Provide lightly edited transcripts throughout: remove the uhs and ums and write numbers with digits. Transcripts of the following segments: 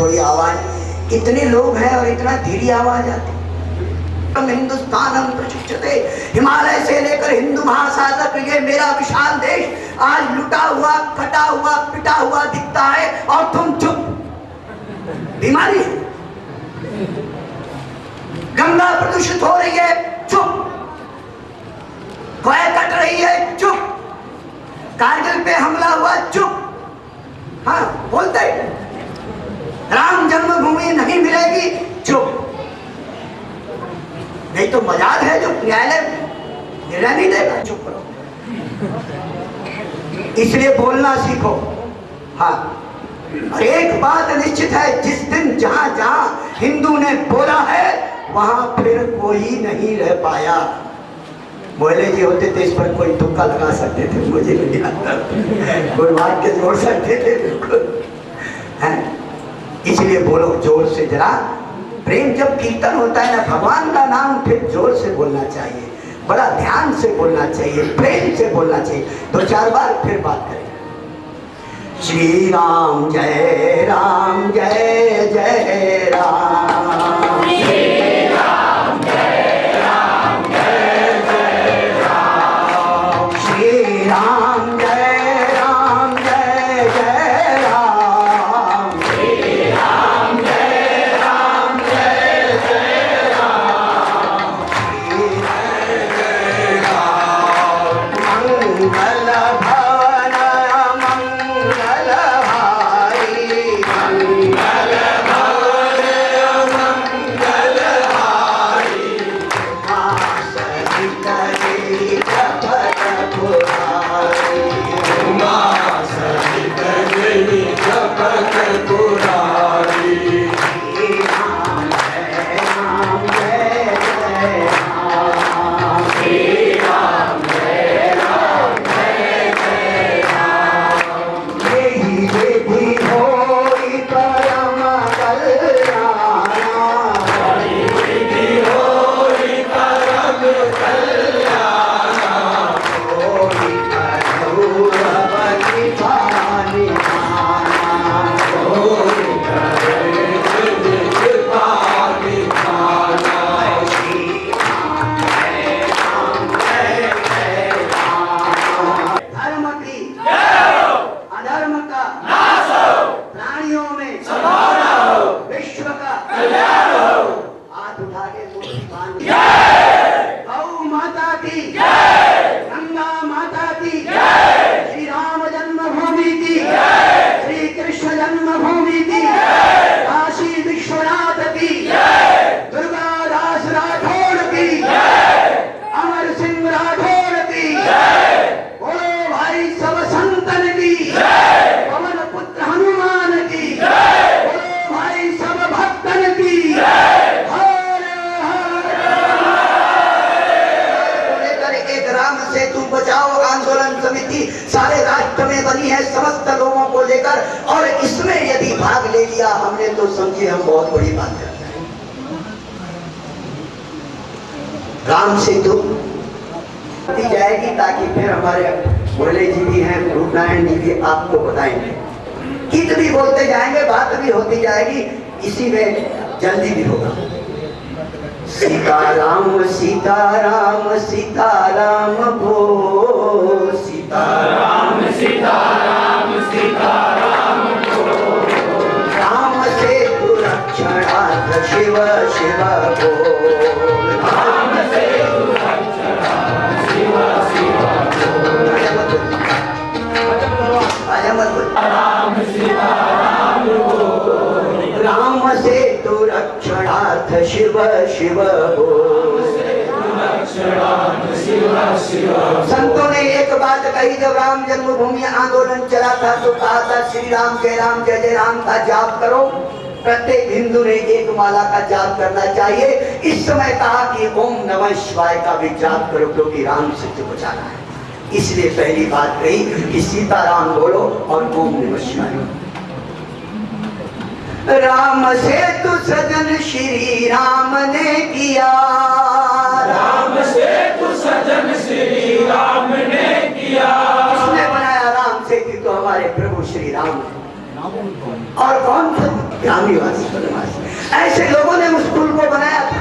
थोड़ी आवाज, इतने लोग हैं और इतना धीरे आवाज आती। हिंदुस्तानम प्रचुच्यते, हिमालय से लेकर हिंदू महासागर तक ये मेरा विशाल देश आज लुटा हुआ, कटा हुआ, पिटा हुआ दिखता है और तुम चुप। बीमारी है। गंगा प्रदूषित हो रही है, चुप। गाय कट रही है, चुप। कारगिल पे हमला हुआ, चुप। हाँ बोलते, राम जन्मभूमि नहीं मिलेगी, चुप। नहीं तो मजाल है जो न्यायालय निर्णय नहीं देगा, चुप करो। इसलिए बोलना सीखो। हाँ, और एक बात निश्चित है, जिस दिन जहां जहां हिंदू ने बोला है वहां फिर कोई नहीं रह पाया। मोहल्ले जी होते थे, इस पर कोई तुक्का लगा सकते थे, मुझे नहीं आता, कोई वाक्य जोड़ सकते थे, बिल्कुल है। इसलिए बोलो जोर से जरा। प्रेम जब कीर्तन होता है ना, भगवान का नाम फिर जोर से बोलना चाहिए, बड़ा ध्यान से बोलना चाहिए, प्रेम से बोलना चाहिए। 2-4 बार फिर बात करें। श्री राम जय राम, जय जय राम, श्री राम जय राम, जय जय राम, श्री राम जय राम, जय जय राम, श्री राम जय राम, जय जय राम, श्री जय जय राम। मंगल भवन मंगल हारी, मंगल भवन मंगल हारी, मां सहित देवी जपत पुरारी, मां सहित देवी जपत पुरारी। श्री राम जय राम, जय जय राम, श्री राम जय राम, जय जय राम। यही विधि होई परम कल्याणा, यही विधि होई परम कल्याणा, होई कठोरवति पानी खाना, होई कठोरवति पानी खाना। श्री राम जय राम, जय जय राम। धर्म की अधर्म का नाश हो, प्राणियों में सद्भावना हो, विश्व का कल्याण हो। हाथ उठा के मुट्ठी बांध जय। गौ माता की जय, गंगा माता की जय, श्री राम जन्मभूमि की जय, श्री कृष्ण जन्मभूमि की जय, काशी विश्वनाथ की जय, दुर्गा दास राठौड़ की जय, अमर सिंह राठौड़ की जय, बोलो भाई सब संतन की जय, पवन पुत्र हनुमान की जय, बोलो भाई सब भक्तन की जय। हरे हरे। लेकर एक राम सेतु बचाओ आंदोलन समिति सारे राष्ट्र में बनी है, समस्त लोगों को लेकर, और इसमें यदि भाग ले लिया हमने तो समझिए हम बहुत बड़ी बात करते हैं। राम सेतु दी जाएगी ताकि फिर हमारे मुरली जी भी हैं, रूपनारायण जी भी आपको बताएंगे, गीत भी बोलते जाएंगे, बात भी होती जाएगी, इसी में जल्दी भी होगा। सीताराम सीताराम सीताराम भो, सीताराम सीताराम सीताराम भो, राम सेतु रक्षणार्थ शिव शिव भो, राम सेतु रक्षणार्थ शिव शिव भो। राम सीताराम भो, राम सेतु रक्षणार्थ शिव शिव भो, संतों ने एक बात कही, जब राम जन्मभूमि आंदोलन चला था तो कहा था श्री राम जय जय राम का जाप करो। प्रत्येक हिंदू ने एक माला का जाप करना चाहिए। इस समय कहा कि ओम नमः शिवाय का भी जाप करो, क्योंकि राम सेतु बचाना है। इसलिए पहली बात कही कि सीताराम बोलो और ओम नमः शिवाय। राम सेतु सजन श्री राम ने किया, राम सेतु सजन श्री राम ने किया। किसने बनाया राम सेतु? तो हमारे प्रभु श्री राम ने। और कौन था? ग्रामीणवासी वनवासी। ऐसे लोगों ने उस पुल को बनाया था।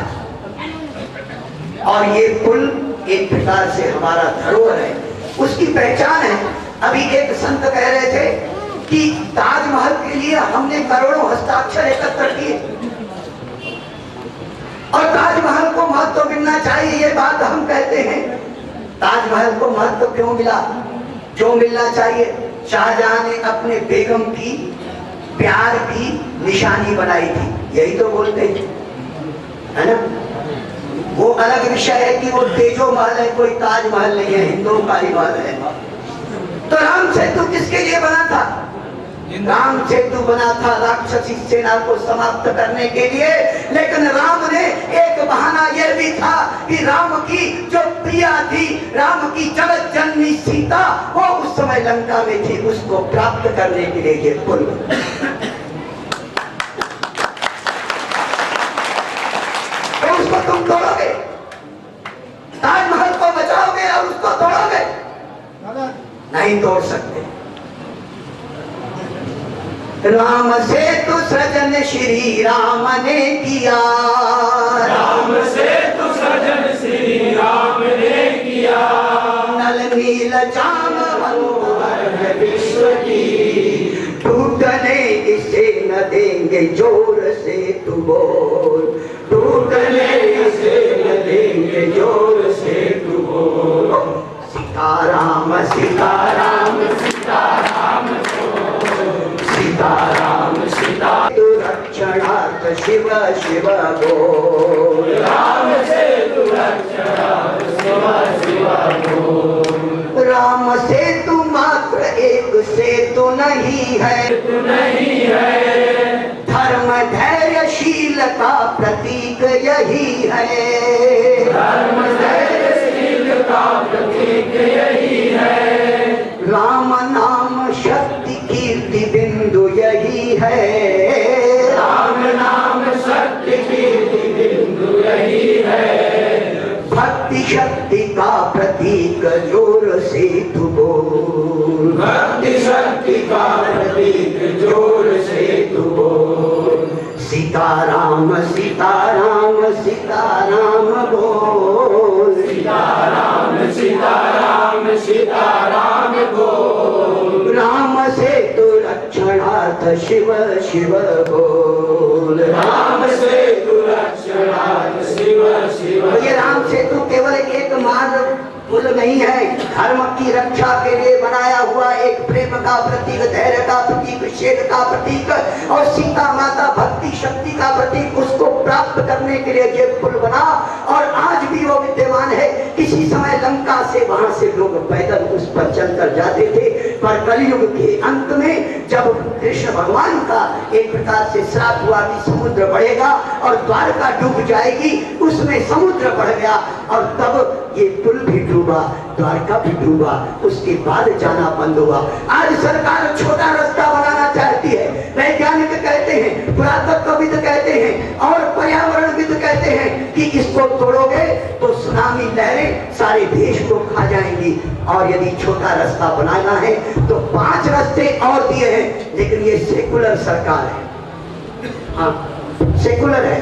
और ये पुल एक प्रकार से हमारा धरोहर है, उसकी पहचान है। अभी एक संत कह रहे थे कि ताजमहल के लिए हमने करोड़ों हस्ताक्षर एकत्र किए और ताजमहल को महत्व मिलना चाहिए, ये बात हम कहते हैं। ताजमहल को महत्व क्यों मिला? जो मिलना चाहिए। शाहजहां ने अपने बेगम की प्यार की निशानी बनाई थी, यही तो बोलते हैं, है ना? वो अलग विषय है कि वो तेजो महल है, कोई ताजमहल नहीं है, हिंदुओं का ही महल है। तो राम सेतु किसके लिए बना था? राम सेतु बना था राक्षसी सेना को समाप्त करने के लिए। लेकिन राम ने एक बहाना यह भी था कि राम की जो प्रिया थी, राम की जगत जननी सीता, वो उस समय लंका में थी, उसको प्राप्त करने के लिए ये पुल। तो उसको तुम तोड़ोगे, ताजमहल को बचाओगे और उसको तोड़ोगे? नहीं तोड़ सकते। राम सेतु सृजन श्री राम ने किया, राम सेतु सृजन श्री राम ने किया। नल नील चाम मनोहर विश्व की, टूटने इसे न देंगे जोर से तू बोल, टूटने इसे न देंगे जोर से तू बोल। सीताराम सीताराम सीताराम सीताराम सीता रक्षणार्थ शिव शिव बोल, राम सेतु रक्षणार्थ शिव शिव बोल। राम सेतु मात्र एक सेतु नहीं है, नहीं है, धर्म धैर्यशील का प्रतीक यही है, धर्म धैर्यशील का प्रतीक यही है। राम नाम शक्ति कीर्ति बिंदु यही है, राम नाम शक्ति कीर्ति बिंदु यही है। भक्ति शक्ति का प्रतीक जोर से तू बोल, भक्ति शक्ति का प्रतीक जोर से तू बोल। सीताराम सीताराम सीताराम बोल, सीताराम सीताराम सीताराम बोल। राम सेतु रक्षणार्थ शिव शिव बोल, राम सेतु रक्षणार्थ शिव शिव। तो ये राम सेतु केवल एक मार्ग पुल नहीं है, धर्म की रक्षा के लिए बनाया हुआ एक प्रेम का प्रतीक, धैर्य का प्रतीक, शेर का प्रतीक और सीता माता भक्ति शक्ति का प्रतीक, उसको प्राप्त करने के लिए ये पुल बना और आज भी वो विद्यमान है। किसी समय लंका से वहां से लोग पैदल उस पर चलकर जाते थे, पर कलयुग के अंत में जब कृष्ण भगवान का एक प्रकार से श्राप हुआ कि समुद्र बढ़ेगा और द्वारका डूब जाएगी, उसमें समुद्र बढ़ गया और तब ये पुल भी डूबा, द्वारका भी डूबा, उसके बाद जाना बंद हुआ। आज सरकार छोटा रास्ता बनाना चाहती है, वैज्ञानिक कहते हैं, पुरातत्वविद कहते हैं और पर्यावरणविद कहते हैं कि इसको तोड़ोगे तो सुनामी लहरें सारे देश को खा जाएंगी और यदि छोटा रास्ता बनाना है तो 5 रास्ते और दिए हैं, लेकिन ये सेकुलर सरकार है, हाँ सेकुलर है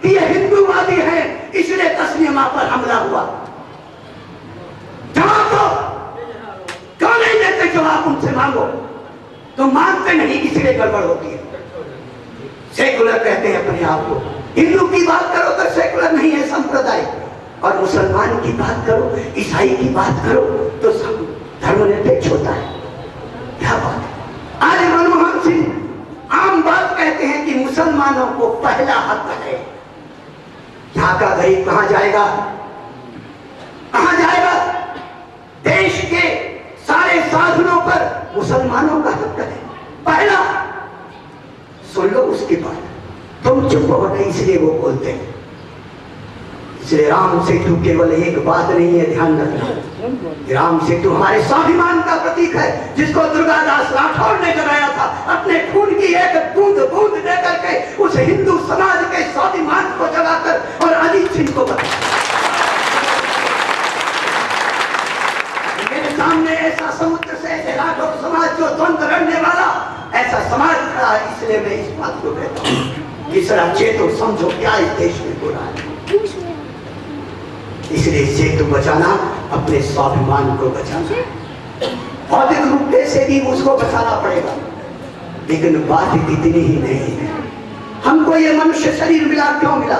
कि ये हिंदूवादी है, इसलिए तस्लीम पर हमला हुआ। जवाब दो, क्यों नहीं देते जवाब? उनसे मांगो, तो मांगते नहीं, इसलिए गड़बड़ होती है। सेकुलर कहते हैं अपने आप को, हिंदू की बात करो तो सेकुलर नहीं है, संप्रदाय, और मुसलमान की बात करो, ईसाई की बात करो तो धर्मनिरपेक्ष होता है। क्या बात है? आज मनमोहन सिंह आम बात कहते हैं कि मुसलमानों को पहला हक है। यहाँ का गरीब कहां जाएगा? कहां जाएगा? देश के सारे साधनों पर मुसलमानों का हक है पहला। सुन लो उसकी बात, तुम चुप हो गए इसलिए वो बोलते हैं। इसलिए राम सेतु केवल एक बात नहीं है, ध्यान रखना। राम सेतु हमारे स्वाभिमान का प्रतीक है, जिसको दुर्गादास राठौर ने जगाया था, अपने खून की एक बूंद बूंद देकर के उस हिंदू समाज के स्वाभिमान को जगाकर और अजीत सिंह को बताया। सामने ऐसा समुद्र से ऐसे राठौर समाज जो द्वंद्व लड़ने वाला ऐसा समाज खड़ा है, इसलिए मैं इस बात को कहता हूँ कि जरा चेतो समझो क्या इस देश में हो रहा है। इसलिए चेतो बचाना अपने स्वाभिमान को बचाना है। भौतिक रूप से भी उसको बचाना पड़ेगा, लेकिन बात इतनी ही नहीं है। हमको ये मनुष्य शरीर मिला, क्यों मिला,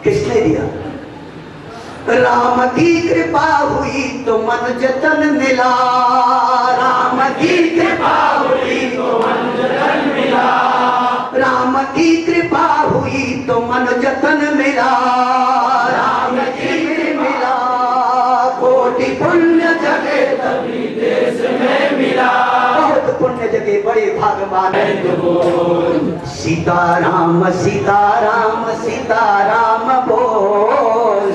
किसने दिया? राम की कृपा हुई तो मन जतन मिला, राम की कृपा हुई तो मन जतन मिला, राम की कृपा हुई तो मन जतन मिला, राम की मिला, कोटि पुण्य जगे तभी देश में मिला, बहुत पुण्य जगे बड़े भागवान है। सीताराम सीताराम सीताराम बोल,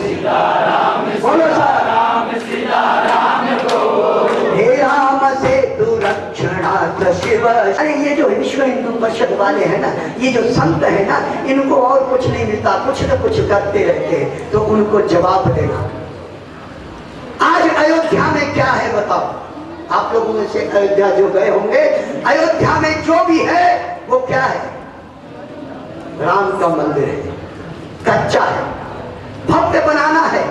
बोलो राम सीताराम बोल, हे राम से तू रक्षणार्थ शिव। अरे ये जो विश्व हिंदू परिषद वाले हैं ना, ये जो संत है ना, इनको और कुछ नहीं मिलता, कुछ न कुछ करते रहते हैं, तो उनको जवाब देना। आज अयोध्या में क्या है बताओ? आप लोगों में से अयोध्या जो गए होंगे, अयोध्या में जो भी है वो क्या है? राम का मंदिर है, कच्चा है, भव्य बनाना है,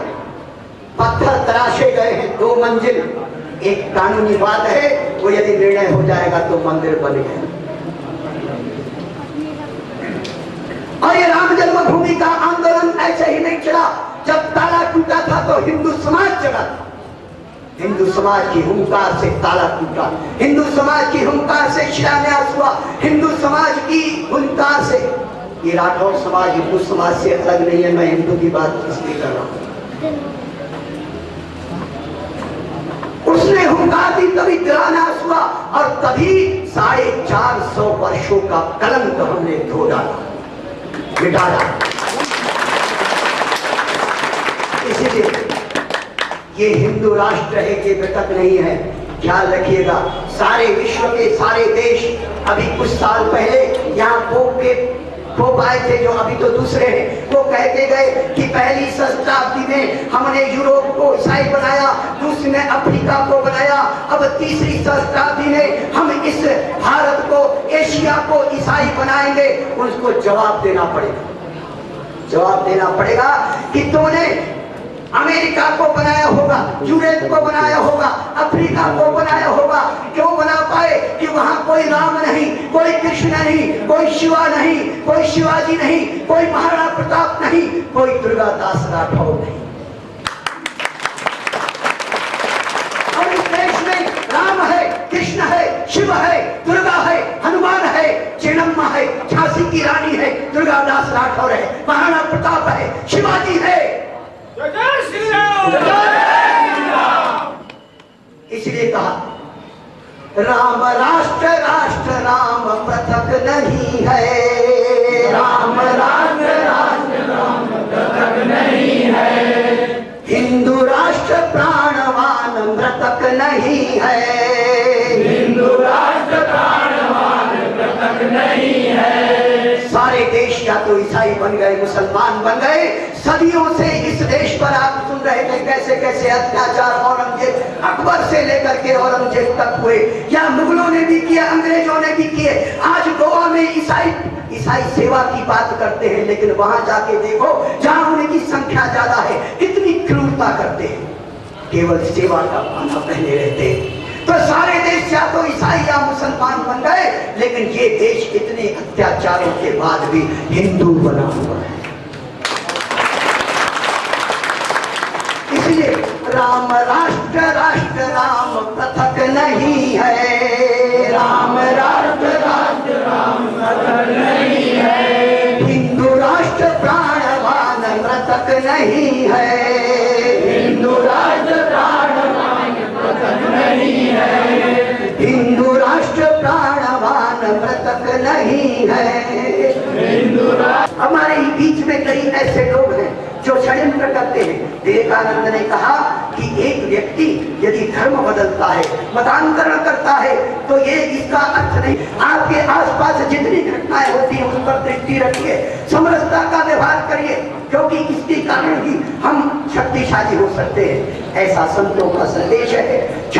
पत्थर तराशे गए हैं 2 मंजिल। एक कानूनी बात है, वो यदि निर्णय हो जाएगा तो मंदिर बन गया। और ये राम जन्मभूमि का आंदोलन ऐसे ही नहीं चला। जब ताला टूटा था तो हिंदू समाज जगा था, हिंदू समाज की हुंकार से ताला टूटा, हिंदू समाज की हुंकार से शिलान्यास हुआ, हिंदू समाज की हुंकार से। ये राठौर समाज हिंदू समाज से अलग नहीं है, मैं हिंदू की बात इसलिए कर रहा हूं। उसने हुंकार दी, तभी शिलान्यास हुआ, और तभी 450 वर्षों का कलंक हमने धो डाला, मिटाया। इसलिए ये हिंदू राष्ट्र है, ये विकट नहीं है, ख्याल रखिएगा। सारे विश्व के सारे देश, अभी कुछ साल पहले यहाँ पोप आए थे, जो अभी तो दूसरे हैं, वो कह के गए कि पहली शताब्दी में हमने यूरोप को ईसाई बनाया, दूसरी में अफ्रीका को बनाया, अब तीसरी शताब्दी में हम इस भारत को, एशिया को ईसाई बनाएंगे। उसको जवाब देना पड़ेगा, जवाब देना पड़ेगा कि तुमने अमेरिका को बनाया होगा, यूरोप को बनाया होगा, अफ्रीका को बनाया होगा, क्यों बना पाए? कि वहां कोई राम नहीं, कोई कृष्ण नहीं, कोई शिवा नहीं, कोई शिवाजी नहीं, कोई महाराणा प्रताप नहीं, कोई दुर्गादास राठौर नहीं। और इस देश में राम है, कृष्ण है, शिव है, दुर्गा है, हनुमान है, चेन्नम्मा है, झांसी की रानी है, दुर्गादास राठौर है, महाराणा प्रताप है, शिवाजी है। इसलिए कहा राम राष्ट्र राष्ट्र राम पृथक नहीं है, राम राष्ट्र राष्ट्र राम पृथक नहीं है, हिंदू राष्ट्र प्राणवान मृतक नहीं है, हिंदू राष्ट्र प्राणवान मृतक नहीं है। सारे देश या तो ईसाई बन गए, मुसलमान बन गए। सदियों से इस देश पर आप सुन रहे थे कैसे कैसे अत्याचार औरंगजेब, अकबर से लेकर के औरंगजेब तक हुए, या मुगलों ने भी किया, अंग्रेजों ने भी किए। आज गोवा में ईसाई सेवा की बात करते हैं, लेकिन वहां जाके देखो जहां उनकी संख्या ज्यादा है, कितनी क्रूरता करते हैं, केवल सेवा का पाना पहने रहते हैं। तो सारे देश या तो ईसाई या मुसलमान बन गए, लेकिन ये देश इतने अत्याचारों के बाद भी हिंदू बना हुआ है। इसलिए राम राष्ट्र राष्ट्र राम पृथक नहीं है, राम राष्ट्र राष्ट्र राम पृथक नहीं है, हिंदू राष्ट्र प्राणवान मृतक नहीं है, हिंदू राष्ट्र प्राणवान मृतक नहीं है, हिंदू राष्ट्र प्राणवान मृतक नहीं है, हिंदू राष्ट्र। हमारे बीच में कई ऐसे लोग हैं जो षड्यंत्र करते हैं। विवेकानंद ने कहा कि एक व्यक्ति यदि धर्म बदलता है, मतांतरण करता है, तो ये इसका अर्थ नहीं। आपके आसपास जितनी घटनाएं होती हैं उस पर दृष्टि रखिए, समरसता का व्यवहार करिए, क्योंकि इसके कारण ही हम शक्तिशाली हो सकते हैं। ऐसा संतों का संदेश है।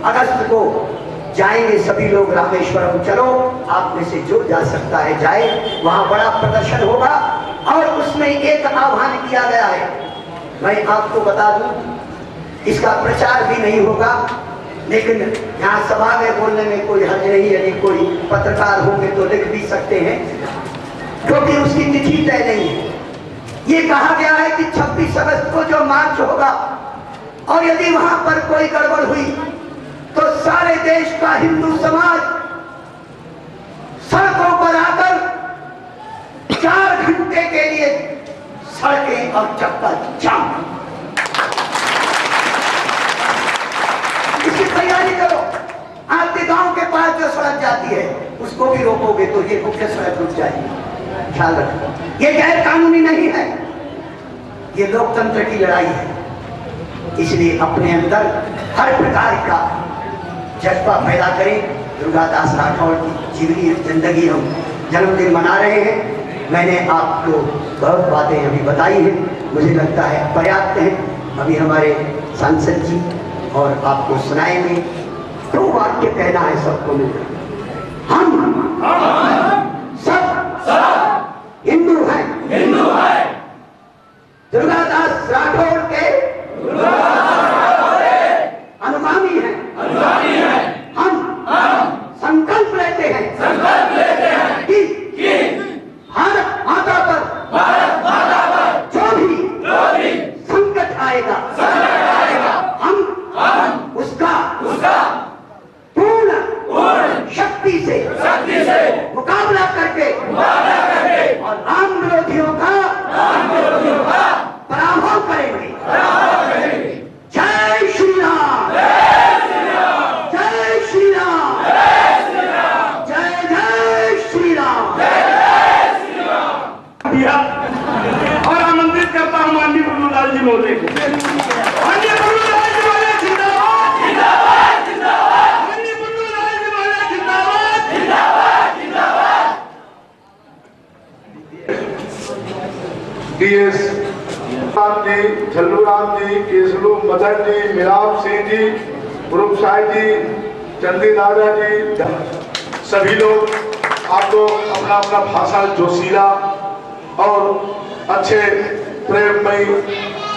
अगस्त को जाएंगे सभी लोग रामेश्वरम। चलो आप में से जो जा सकता है जाए, वहां बड़ा प्रदर्शन होगा और उसमें एक आह्वान किया गया है। मैं आपको बता दूं, इसका प्रचार भी नहीं होगा, लेकिन यहाँ सभा में बोलने में कोई हर्ज नहीं है। यदि कोई पत्रकार होंगे तो लिख भी सकते हैं, क्योंकि उसकी तिथि तय नहीं है। ये कहा गया है कि 26 अगस्त को जो मार्च होगा और यदि वहां पर कोई गड़बड़ हुई तो सारे देश का हिंदू समाज सड़कों पर आकर 4 घंटे के लिए सड़कें और चक्का जाम। इसकी तैयारी करो। आपके गांव के पास जो सड़क जाती है उसको भी रोकोगे तो ये मुख्य सड़क रुक जाएगी। ख्याल रखो, ये गैर कानूनी नहीं है, ये लोकतंत्र की लड़ाई है। इसलिए अपने अंदर हर प्रकार का जज्बा पैदा करें। दुर्गादास राठौर की जीवनी जिंदगी हम जन्मदिन मना रहे हैं। मैंने आपको बहुत बातें अभी बताई हैं, मुझे लगता है पर्याप्त है। अभी हमारे सांसद जी और आपको सुनाएंगे। 2 वाक्य कहना है सबको मिलकर। हम सब हिंदू हैं, दुर्गादास राठौर के अनुगामी हैं। हम संकल्प लेते हैं कि भारत माता पर जो भी संकट आएगा हम उसका पूर्ण शक्ति से मुकाबला करके और राम विरोधियों का पराभव करेंगे। जय श्री राम, जय श्री राम, जय जय श्री राम। और आमंत्रित करता हूं माननीय बुल्लूलाल जी महोदय को। माननीय बुल्लूलाल जी महोदय जिंदाबाद, जिंदाबाद, जिंदाबाद। माननीय बुल्लूलाल जी महोदय जिंदाबाद, जिंदाबाद, जिंदाबाद। डीएस राम जी, झल्लू राम जी, केसलू मदन जी, मिलाप सिंह जी, रूप साई जी, चंदी दादा जी, सभी लोग आपको अपना अपना भाषा जोशीला और अच्छे प्रेममयी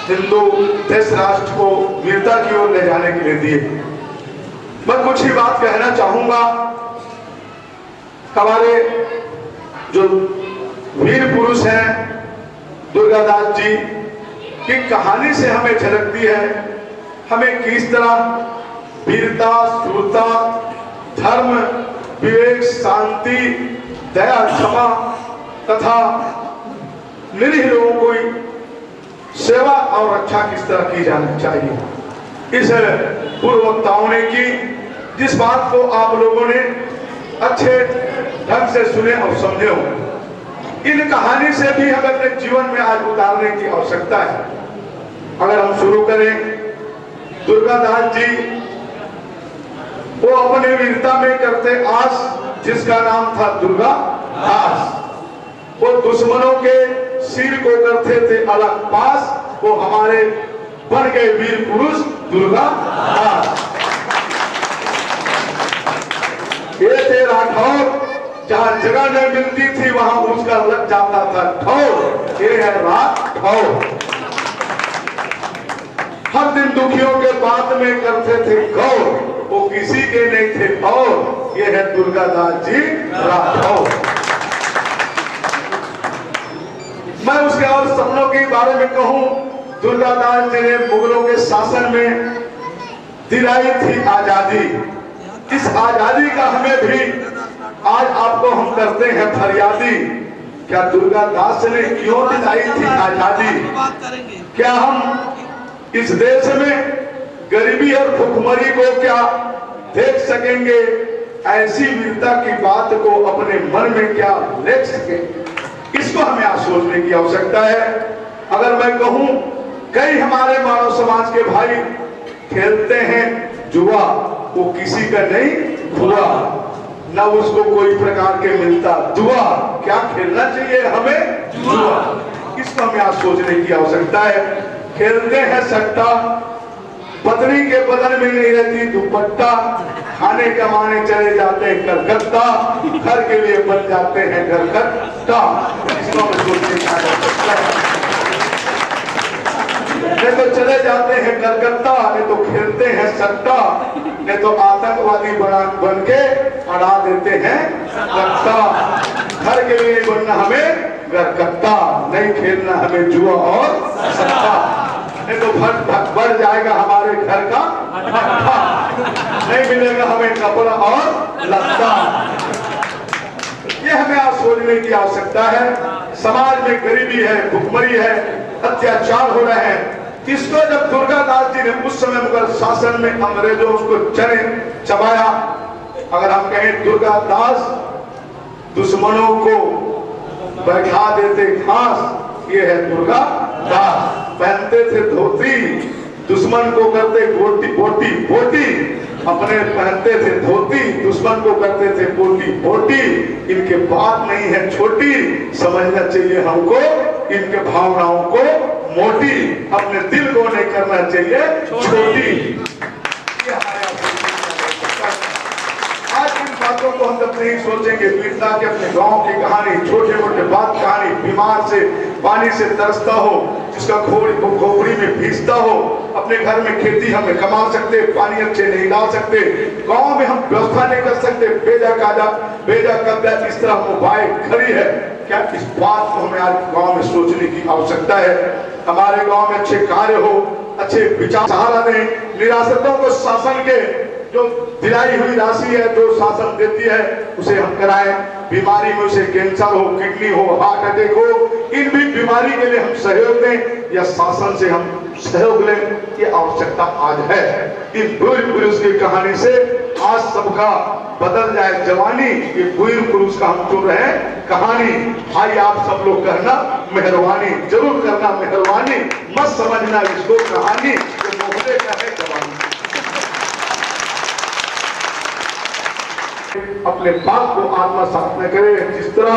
हिंदू देश राष्ट्र को वीरता की ओर ले जाने के लिए दिए। मैं कुछ ही बात कहना चाहूंगा। हमारे जो वीर पुरुष हैं दुर्गादास जी की कहानी से हमें झलकती है, हमें किस तरह वीरता, शूरता, धर्म, विवेक, शांति, दया, क्षमा तथा निरीह लोगों को सेवा और रक्षा किस तरह की जानी चाहिए। इस पूर्व वक्ताओं ने की, जिस बात को आप लोगों ने अच्छे ढंग से सुने और समझे हो, इन कहानी से भी हमें अपने जीवन में आज उतारने की आवश्यकता है। अगर हम शुरू करें, दुर्गादास जी वो अपने वीरता में करते आस, जिसका नाम था दुर्गा दास। वो दुश्मनों के सिर को करते थे अलग पास, वो हमारे बन गए वीर पुरुष दुर्गा दास। ये थे राठौर, जहां जगह नहीं मिलती थी वहां उसका लग जाता था ठौर। ये है राठौर। हर दिन दुखियों के बात में करते थे गौर, वो किसी के नहीं थे और। ये है दुर्गादास जी राठौर। मैं उसके और सपनों के बारे में कहूं, दुर्गादास जी ने मुगलों के शासन में दिलाई थी आजादी। इस आजादी का हमें भी आज आपको हम करते हैं फरियादी। क्या दुर्गादास ने क्यों दिलाई थी आजादी? क्या हम इस देश में गरीबी और भुखमरी को क्या देख सकेंगे? ऐसी वीरता की बात को अपने मन में क्या ले सके? इसको हमें आज सोचने की आवश्यकता है। अगर मैं कहूं, कई हमारे मानव समाज के भाई खेलते हैं जुआ, वो किसी का नहीं हुआ, ना उसको कोई प्रकार के मिलता दुआ। क्या खेलना चाहिए हमें? जुआ। इसको हमें आज सोचने की आवश्यकता है। खेलते हैं सट्टा, पत्नी के बदन में नहीं रहती दुपट्टा, खाने कमाने चले जाते हैं कलकत्ता, घर के लिए बन जाते हैं घरकट्टा। इसको में सोचने का नहीं तो चले जाते हैं कलकत्ता, नहीं तो खेलते हैं सट्टा, नहीं तो आतंकवादी बन के अड़ा देते हैं रट्टा। घर के लिए बनना हमें घरकट्टा, नहीं खेलना हमें जुआ और सट्टा, नहीं तो बढ़ जाएगा हमारे घर का भट्ठा, नहीं मिलेगा हमें कपड़ा और लत्ता। ये हमें आज सोचने की आवश्यकता है। समाज में गरीबी है, भुखमरी है, अत्याचार हो रहे हैं। इसको जब दुर्गादास जी ने उस समय मुगल शासन में अंग्रेजों उसको चबाया, अगर हम कहें दुर्गादास दुश्मनों को बैठा देते घास, ये है दुर्गादास। पहनते थे धोती, दुश्मन को करते बोटी बोटी बोटी, अपने पहनते थे धोती, दुश्मन को करते थे बोटी बोटी। इनके बात नहीं है छोटी, समझना चाहिए हमको इनके भावनाओं को मोटी, अपने दिल को नहीं करना चाहिए छोटी। आज इन बातों को हम जब नहीं सोचेंगे, वीरता के अपने गांव की कहानी, छोटे मोटे बात कहानी, बीमार से पानी से तरसता हो, जिसका खोपड़ी में भीजता हो, अपने घर में खेती हम कमा सकते, पानी अच्छे नहीं डाल सकते, गांव में हम व्यवस्था नहीं कर सकते, बेजा कब्जा इस तरह मोबाइल खड़ी है। क्या इस बात को हमें आज गांव में सोचने की आवश्यकता है? हमारे गांव में अच्छे कार्य हो, अच्छे विचार, सहारा दें, निराश्रितों को शासन के जो दिलाई हुई राशि है, जो शासन देती है, उसे हम कराएं। बीमारी में उसे कैंसर हो, किडनी हो, हार्ट अटैक हो, इन भी बीमारी के लिए हम सहयोग दें या शासन से हम सहयोग लें, ये आवश्यकता आज है। इस वीर पुरुष की कहानी से आज सबका बदल जाए जवानी, ये वीर पुरुष का हम सुन रहे हैं कहानी। भाई आप सब लोग करना मेहरबानी, जरूर करना मेहरबानी, मत समझना इसको कहानी, ये मोहल्ले का है जवानी। अपने बाप को आत्मसात न करे। जिस तरह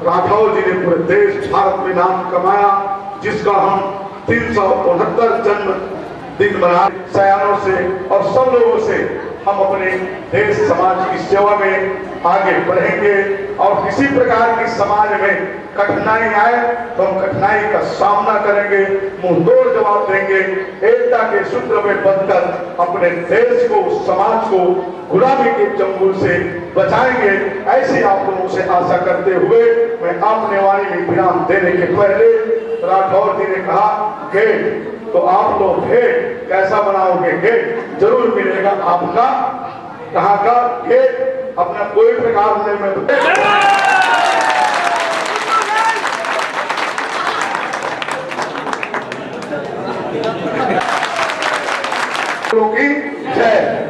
राठौर जी ने पूरे देश भारत में नाम कमाया, जिसका हम 369 जन्म दिन मना, सयानों से और सब लोगों से हम अपने देश समाज की सेवा में आगे बढ़ेंगे। और किसी प्रकार की समाज में कठिनाई आए तो हम कठिनाई का सामना करेंगे, मुंह तोड़ जवाब देंगे, एकता के सूत्र में बंधकर अपने देश को, समाज को गुलामी के चंगुल से बचाएंगे। ऐसी आप लोगों से आशा करते हुए मैं अपने वाणी में विराम देने के पहले राठौर जी ने कहा गेट, तो आप लोग गेट कैसा बनाओगे? गेट जरूर मिलेगा आपका। कहाँ का गेट? अपना कोई प्रकार में की जय।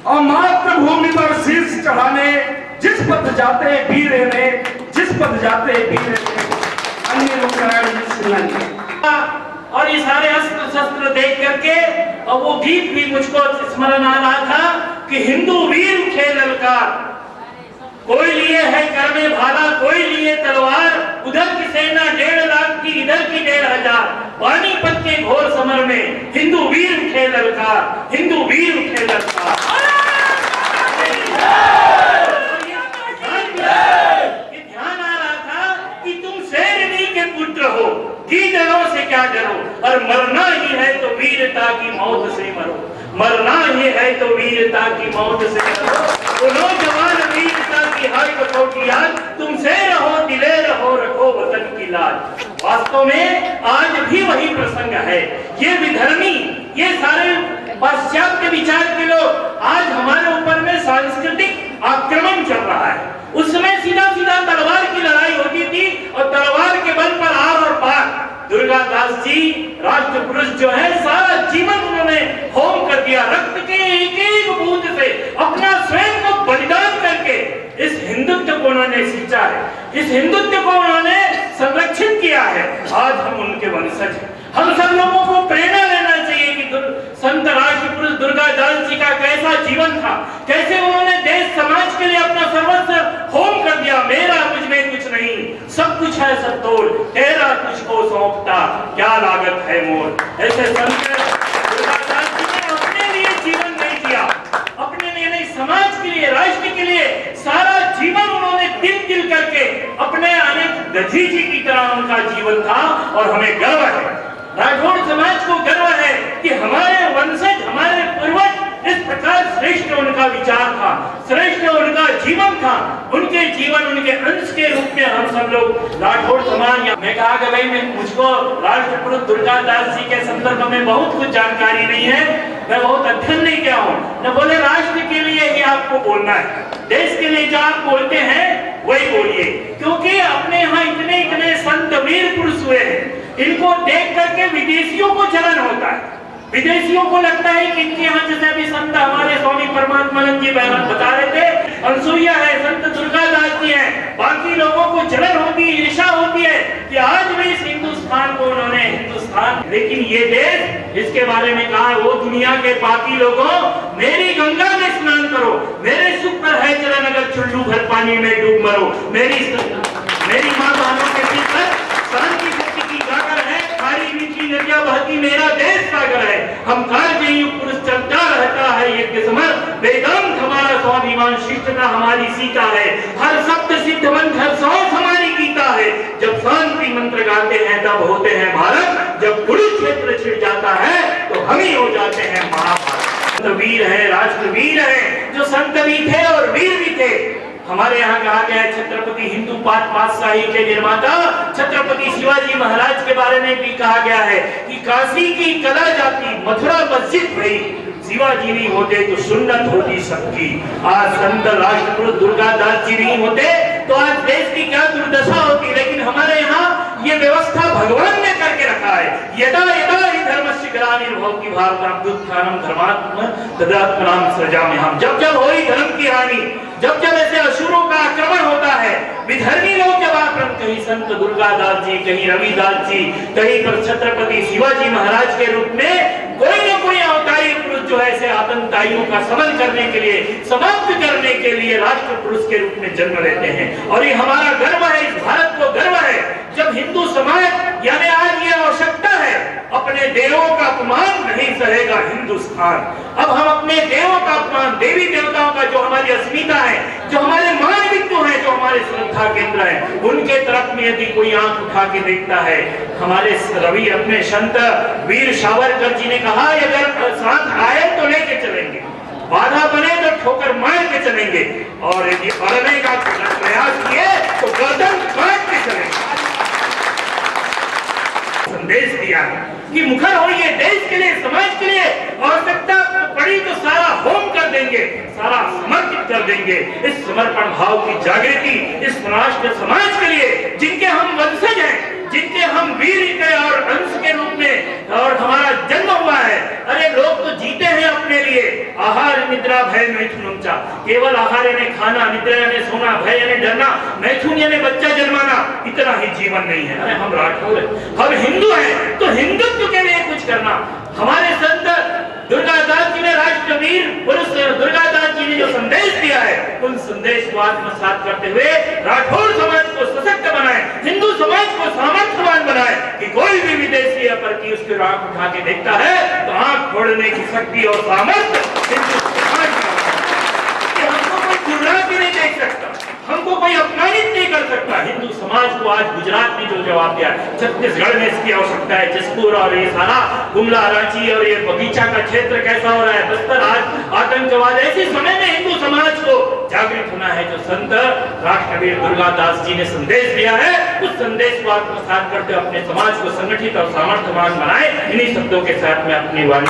और मातृभूमि पर शीर्ष चढ़ाने जिस पथ जाते वीर ने, जिस पथ जाते वीर ने, अन्य लोग और ये सारे अस्त्र शस्त्र देख करके, और वो गीत भी मुझको स्मरण आ रहा था कि हिंदू वीर खेल ललकार, कोई लिए है कर में भाला, कोई लिए तलवार, उधर की सेना 1.5 लाख की, इधर की 1.5,000, पानीपत के घोर समर में हिंदू वीर खेल ललकार, हिंदू वीर खेल ललकार। ध्यान आ रहा था कि तुम शेरनी के पुत्र हो, गीदड़ों से क्या डरो, और मरना ही है तो वीरता की मौत से मरो, मरना ही है तो वीरता की मौत से मरो। तो नौजवान वीरता की हर कसौटी याद, तुमसे रहो दिले रहो, रखो वतन की लाज। वास्तव में आज भी वही प्रसंग है। ये विधर्मी, ये सारे पाश्चात्य विचार के लोग आज हमारे ऊपर में सांस्कृतिक आक्रमण चल रहा है। उसमें सीधा सीधा तलवार की लड़ाई होती थी और तलवार के बल पर आर और पार। दुर्गादास जी राष्ट्र पुरुष जो है, सारा जीवन उन्होंने होम कर दिया, रक्त के एक एक बूंद से अपना स्वयं को बलिदान करके इस हिंदुत्व को उन्होंने सींचा है, इस हिंदुत्व को उन्होंने संरक्षित किया है। है, आज हम उनके वंशज हैं। हम सब लोगों को प्रेरणा लेना चाहिए कि संत राष्ट्रपुरुष दुर्गादास जी का कैसा जीवन था, कैसे उन्होंने देश समाज के लिए अपना सर्वस्व होम कर दिया। मेरा मुझ में कुछ नहीं, सब कुछ है सब तोड़, तेरा तुझको सौंपता, क्या लागत है मोर। ऐसे संत दुर्गादास जी ने अपने लिए जीवन नहीं दिया, अपने लिए नहीं, समाज के लिए, राष्ट्र के लिए सारा जीवन उन्होंने दिल करके अपने अनेक दधी जी की तरह उनका जीवन था। और हमें गर्व है, राठौड़ समाज को गर्व है कि हमारे वंशज, हमारे पूर्वज इस प्रकार श्रेष्ठ उनका विचार था, श्रेष्ठ उनका जीवन था। उनके जीवन, उनके अंश के रूप में हम सब लोग राठौड़ समाज, मैं कहा कि भाई मुझको राष्ट्रपुरुष दुर्गादास जी के संदर्भ में बहुत कुछ जानकारी नहीं है, मैं बहुत अध्ययन नहीं किया हूँ। न बोले राष्ट्र के लिए ही आपको बोलना है, देश के लिए जो आप बोलते हैं वही बोलिए, क्योंकि अपने यहाँ इतने इतने संत वीर पुरुष हुए हैं, इनको देख करके विदेशियों को जलन होता है। विदेशियों को लगता है कि इनके यहाँ जैसे अभी संत हमारे स्वामी परमात्मानंद जी बता रहे थे, अनसुईया है, संत दुर्गादास जी हैं, बाकी लोगों को जलन होती है, ईर्ष्या होती है कि आज भी इस हिंदुस्तान को उन्होंने हिंदुस्तान, लेकिन ये देश, इसके बारे में कहा, वो दुनिया के बाकी लोगों, मेरी गंगा में स्नान करो, मेरे सुख पर है चलन, अगर चुल्लू भर पानी में डूब मरो, मेरी माँ बहनों के सिर पर शांति शक्ति की गागर है, खारी मीठी नदियां बहती, मेरा देश सागर है, हम कारजयी पुरुष चलता रहता है यज्ञ समर, वेदांत हमारा स्वाभिमान, शिष्टता हमारी सीता है, हर शब्द सिद्ध मंत्र, हर सांस हमारी गीता है, जब शांति मंत्र गाते हैं तब होते हैं भारत, जब कुरुक्षेत्र छिड़ जाता है तो हम ही हो जाते हैं महाभारत। वीर है, राष्ट्रवीर है, जो संत भी थे और वीर भी थे। हमारे यहाँ कहा गया है, छत्रपति हिंदू पातशाही के निर्माता छत्रपति शिवाजी महाराज के बारे में भी कहा गया है कि काशी की कला जाती, मथुरा मस्जिद भई, शिवाजी नहीं होते तो सुन्नत होती सबकी। आज संत राष्ट्रपुरुष दुर्गादास जी नहीं होते तो आज देश की क्या दुर्दशा होती। लेकिन हमारे यहाँ ये व्यवस्था भगवान ने करके रखा है, यदा यदा हि धर्मस्य ग्लानिर्भवति भारत अभ्युत्थानं धर्मात्म तदात्मनां सृजाम्यहम्। जब जब होई धर्म की हानि, जब जब ऐसे असुरों का आक्रमण होता है, विधर्मी लोग जब आक्रमण, कहीं संत दुर्गादास जी, कहीं रविदास जी, कहीं पर छत्रपति शिवाजी महाराज के रूप में कोई न कोई अवतारी पुरुष जो है ऐसे आतंकवादियों का समन करने के लिए, समाप्त करने के लिए राष्ट्र पुरुष के रूप में जन्म लेते हैं। और ये हमारा गर्व है, इस भारत को गर्व है जब हिंदू समाज, यानी आज ये आवश्यकता है, अपने देवों का अपमान नहीं सहेगा हिंदुस्तान। अब हम अपने देवों का अपमान, देवी देवताओं का, जो हमारी अस्मिता है, जो हमारे मान बिंदु है, जो हमारे श्रद्धा केंद्र है, उनके तरफ में यदि कोई आंख उठा के देखता है, हमारे रवि अपने संत वीर सावरकर जी ने कहा, अगर साथ आए तो लेके चलेंगे, बाधा बने तो ठोकर मार के चलेंगे, और यदि अड़ने का प्रयास किए तो गर्दन काट के चलेंगे। संदेश दिया कि मुखर होइए, देश के लिए, समाज के लिए आवश्यकता पड़ी तो सारा होम कर देंगे, सारा समर्पित कर देंगे। इस समर्पण भाव की जागृति इस राष्ट्र समाज के लिए, जिनके हम वंशज हैं, जिनके हम वीर के और अंश के रूप में और हमारा जन्म हुआ है। अरे लोग तो जीते हैं अपने लिए, आहार निद्रा भय मैथुन, केवल आहार यानी खाना, निद्रा यानी सोना, भय यानी डरना, मैथुन यानी बच्चा जन्माना, इतना ही जीवन नहीं है। अरे हम राठौर हैं, हम हिंदू हैं, तो हिंदुत्व के लिए कुछ करना। हमारे संत दुर्गादास जी ने, राष्ट्रवीर पुरुष दुर्गादास जी ने जो संदेश दिया है, उन संदेश को आत्मसात करते हुए राठौर समाज को सशक्त बनाए, हिंदू समाज को सामर्थ्यवान बनाए कि कोई भी विदेशी पर की उसके आंख उठा के देखता है तो आंख फोड़ने की शक्ति और सामर्थ्य हिंदू समाज में, हमको कोई गुर्रा के नहीं देख सकता, हमको कोई अपमानित नहीं कर सकता। हिंदू समाज को आज गुजरात ने जो जवाब दिया, छत्तीसगढ़ में इसकी आवश्यकता है, जसपुर और ये सारा गुमला, रांची और ये बगीचा का क्षेत्र कैसा हो रहा है, बस्तर, आज आतंकवाद, ऐसे समय में हिंदू समाज को जागृत होना है। जो संत राष्ट्रवीर दुर्गादास जी ने संदेश दिया है, उस संदेश को आत्मसात करते अपने समाज को संगठित और सामर्थ्यवान बनाए। इन्हीं शब्दों के साथ में अपनी वाणी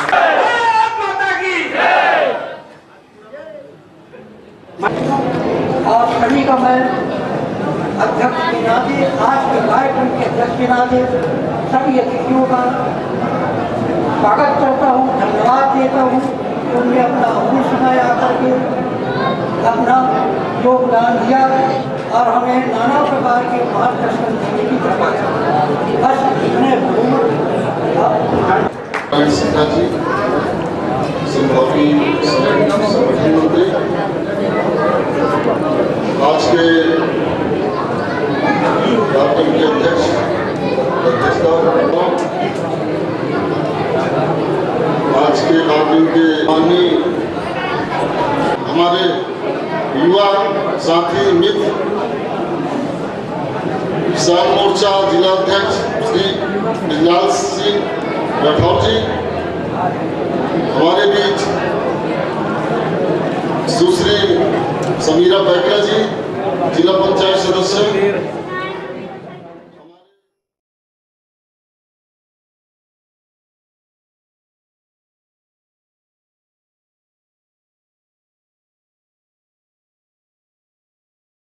आप सभी का मैं अध्यक्ष के नाते, आज के कार्यक्रम के अध्यक्ष के नाते सभी अतिथियों का स्वागत करता हूँ, धन्यवाद देता हूँ। उन्होंने अपना अमूल्य समय आकर के अपना योगदान दिया और हमें नाना प्रकार के मार्गदर्शन देने की कृपा करें। बस इतने सिन्हा जी, सिंघावी संगठन मंत्री, आज के कार्यक्रम के अध्यक्षता, आज के कार्यक्रम के माननीय हमारे युवा साथी मित्र, किसान मोर्चा जिला अध्यक्ष श्री बिजलाल सिंह राठौर जी, हमारे बीच सुश्री समीरा बैकरा जी, जिला पंचायत सदस्य,